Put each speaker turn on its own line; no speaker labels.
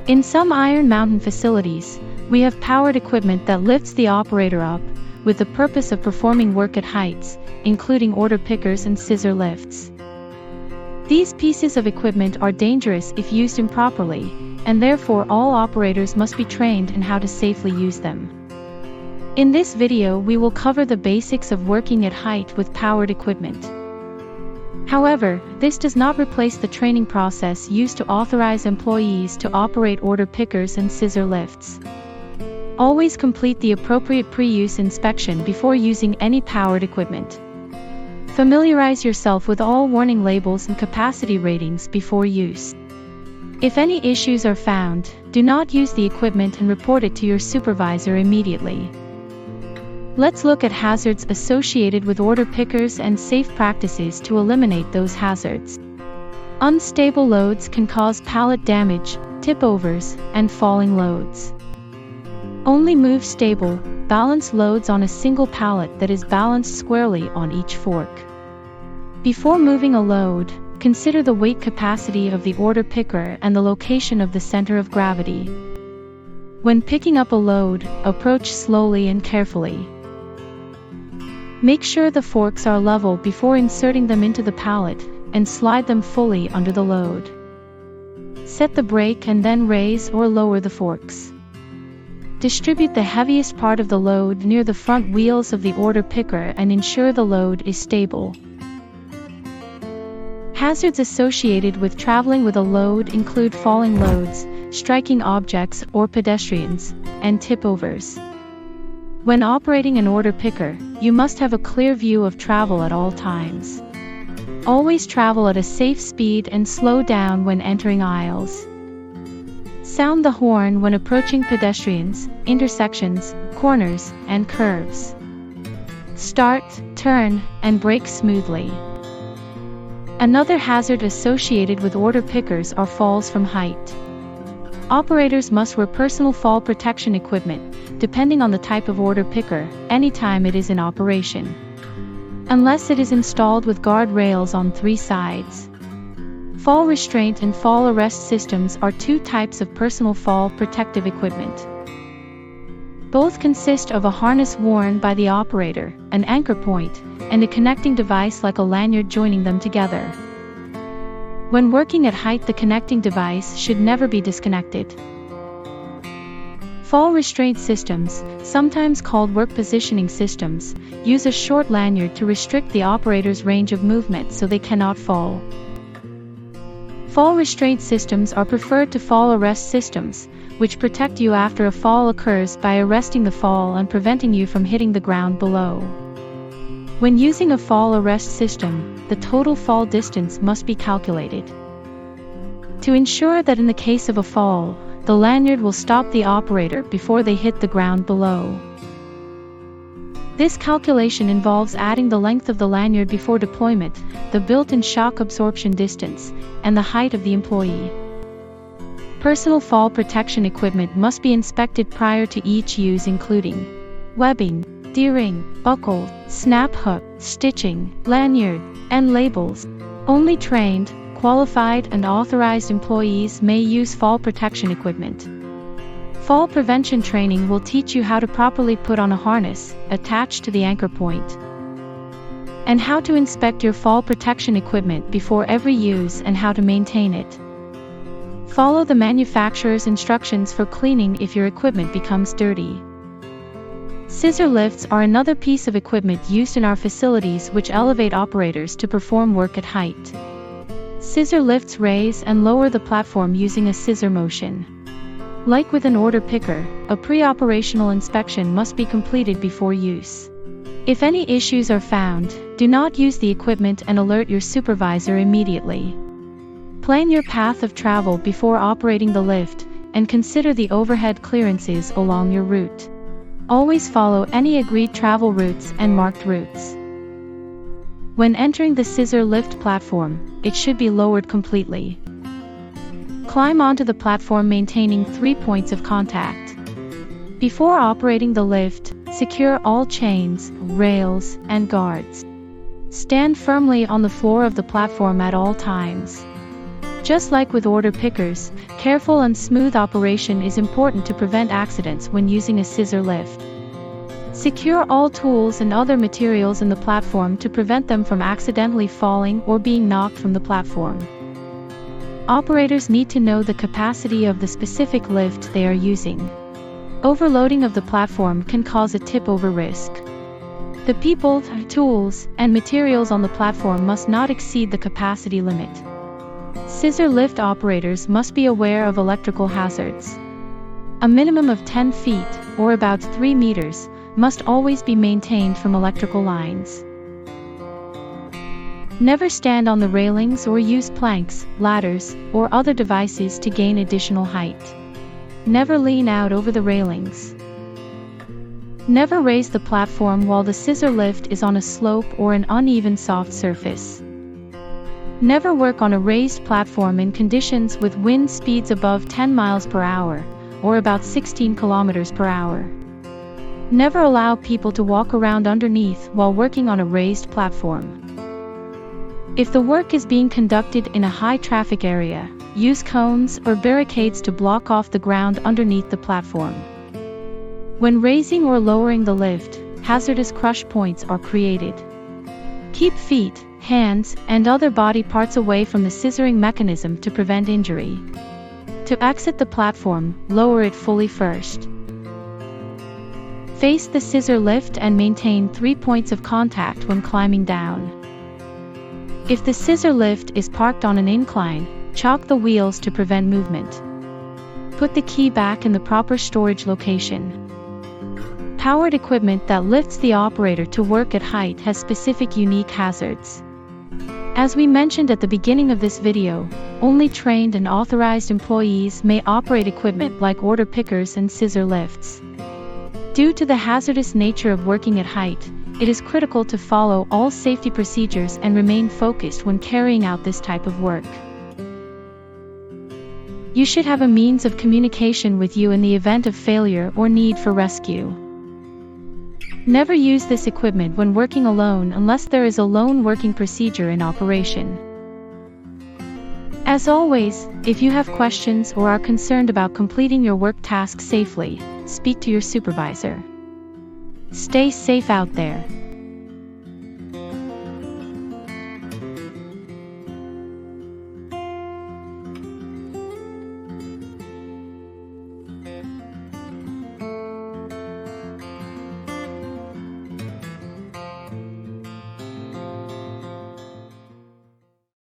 In some Iron Mountain facilities, we have powered equipment that lifts the operator up, with the purpose of performing work at heights, including order pickers and scissor lifts. These pieces of equipment are dangerous if used improperly, and therefore all operators must be trained in how to safely use them. In this video we will cover the basics of working at height with powered equipment. However, this does not replace the training process used to authorize employees to operate order pickers and scissor lifts. Always complete the appropriate pre-use inspection before using any powered equipment. Familiarize yourself with all warning labels and capacity ratings before use. If any issues are found, do not use the equipment and report it to your supervisor immediately. Let's look at hazards associated with order pickers and safe practices to eliminate those hazards. Unstable loads can cause pallet damage, tip-overs, and falling loads. Only move stable, balanced loads on a single pallet that is balanced squarely on each fork. Before moving a load, consider the weight capacity of the order picker and the location of the center of gravity. When picking up a load, approach slowly and carefully. Make sure the forks are level before inserting them into the pallet, and slide them fully under the load. Set the brake and then raise or lower the forks. Distribute the heaviest part of the load near the front wheels of the order picker and ensure the load is stable. Hazards associated with traveling with a load include falling loads, striking objects or pedestrians, and tip-overs. When operating an order picker, you must have a clear view of travel at all times. Always travel at a safe speed and slow down when entering aisles. Sound the horn when approaching pedestrians, intersections, corners, and curves. Start, turn, and brake smoothly. Another hazard associated with order pickers are falls from height. Operators must wear personal fall protection equipment, depending on the type of order picker, anytime it is in operation. Unless it is installed with guard rails on 3 sides. Fall restraint and fall arrest systems are 2 types of personal fall protective equipment. Both consist of a harness worn by the operator, an anchor point, and a connecting device like a lanyard joining them together. When working at height, the connecting device should never be disconnected. Fall restraint systems, sometimes called work positioning systems, use a short lanyard to restrict the operator's range of movement so they cannot fall. Fall restraint systems are preferred to fall arrest systems, which protect you after a fall occurs by arresting the fall and preventing you from hitting the ground below. When using a fall arrest system, the total fall distance must be calculated. To ensure that in the case of a fall, the lanyard will stop the operator before they hit the ground below. This calculation involves adding the length of the lanyard before deployment, the built-in shock absorption distance, and the height of the employee. Personal fall protection equipment must be inspected prior to each use, including webbing, D-ring, buckle, snap hook, stitching, lanyard, and labels. Only trained, qualified, and authorized employees may use fall protection equipment. Fall prevention training will teach you how to properly put on a harness attached to the anchor point, and how to inspect your fall protection equipment before every use and how to maintain it. Follow the manufacturer's instructions for cleaning if your equipment becomes dirty. Scissor lifts are another piece of equipment used in our facilities which elevate operators to perform work at height. Scissor lifts raise and lower the platform using a scissor motion. Like with an order picker, a pre-operational inspection must be completed before use. If any issues are found, do not use the equipment and alert your supervisor immediately. Plan your path of travel before operating the lift, and consider the overhead clearances along your route. Always follow any agreed travel routes and marked routes. When entering the scissor lift platform, it should be lowered completely. Climb onto the platform maintaining 3 points of contact. Before operating the lift, secure all chains, rails, and guards. Stand firmly on the floor of the platform at all times. Just like with order pickers, careful and smooth operation is important to prevent accidents when using a scissor lift. Secure all tools and other materials in the platform to prevent them from accidentally falling or being knocked from the platform. Operators need to know the capacity of the specific lift they are using. Overloading of the platform can cause a tip-over risk. The people, tools, and materials on the platform must not exceed the capacity limit. Scissor lift operators must be aware of electrical hazards. A minimum of 10 feet, or about 3 meters, must always be maintained from electrical lines. Never stand on the railings or use planks, ladders, or other devices to gain additional height. Never lean out over the railings. Never raise the platform while the scissor lift is on a slope or an uneven soft surface. Never work on a raised platform in conditions with wind speeds above 10 miles per hour, or about 16 kilometers per hour. Never allow people to walk around underneath while working on a raised platform. If the work is being conducted in a high-traffic area, use cones or barricades to block off the ground underneath the platform. When raising or lowering the lift, hazardous crush points are created. Keep feet, hands, and other body parts away from the scissoring mechanism to prevent injury. To exit the platform, lower it fully first. Face the scissor lift and maintain 3 points of contact when climbing down. If the scissor lift is parked on an incline, chock the wheels to prevent movement. Put the key back in the proper storage location. Powered equipment that lifts the operator to work at height has specific unique hazards. As we mentioned at the beginning of this video, only trained and authorized employees may operate equipment like order pickers and scissor lifts. Due to the hazardous nature of working at height, it is critical to follow all safety procedures and remain focused when carrying out this type of work. You should have a means of communication with you in the event of failure or need for rescue. Never use this equipment when working alone unless there is a lone working procedure in operation. As always, if you have questions or are concerned about completing your work task safely, speak to your supervisor. Stay safe out there.